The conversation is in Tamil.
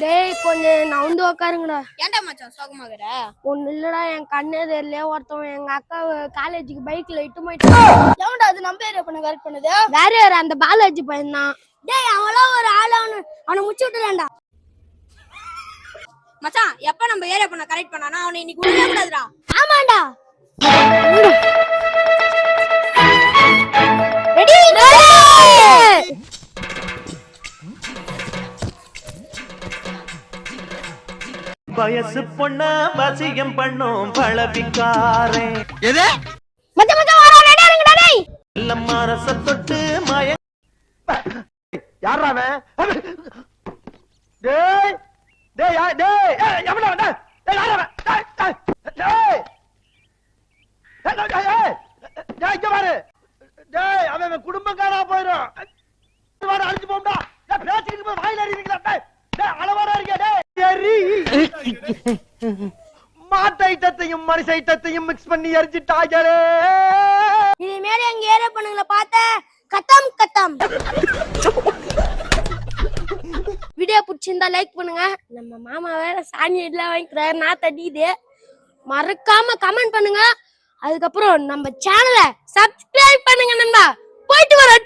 டேய் கொஞ்சம் நவுந்து உக்காருங்கடா. ஏன்டா மச்சான் சோகமாகற? ஒண்ணு இல்லடா, என் கண்ணே தெரியல. ஒருத்தவன் எங்க அக்கா காலேஜுக்கு பைக்ல இட்டு போயிட்டான். எவன்டா அது நம்ம ஏரியா பண்ண கரெக்ட் பண்ணுது? வேற யாரு? அந்த பாலாஜி பையன் தான். டேய் அவன்லாம் ஒரு ஆளு, அவனை முச்சு விட்டுறான்டா. மச்சான் எப்ப நம்ம ஏரியா பண்ண கரெக்ட் பண்ணானா அவனை இன்னைக்கு விடவே கூடாதுடா. ஆமாடா. ரெடி? வயசு பொண்ண வசியம் பண்ணும் பழவிக்காரே எது மச்சான் மச்சான் வர ரெடியா இருங்கடா. டேய் எல்லாம் அரச தொட்டு மய யாரா அவன்? டேய் டேய் டேய் எவனா வந்த? டேய் யாரா அவன்? டேய் டேய் டேய் டேய் இங்க பாரு. டேய் அவன் குடும்பக்காரா போயிடும். வாடா அழிஞ்சு போம்டா. டேய் பேசிக்கிட்டு போய் வாயில அடிக்கிறீங்களா? டேய் டேய் அளவாடா இருக்க. டேய் சரி மாட்டை ஐட்டத்தையும் மனுஷ ஐட்டத்தையும் மிக்ஸ் பண்ணி எரிஞ்சிட்டாங்களே. இனிமேல் எங்க ஏரியா பண்ணுங்கள பார்த்த கத்தம் கத்தம். வீடியோ பிடிச்சிருந்தா லைக் பண்ணுங்க. நம்ம மாமா வேற சாணி எல்லாம் வாங்கிக்கிறாரு, நான் தட்டிது. மறக்காம கமெண்ட் பண்ணுங்க. அதுக்கப்புறம் நம்ம சேனலை சப்ஸ்கிரைப் பண்ணுங்க. நண்பா போயிட்டு வரோம்.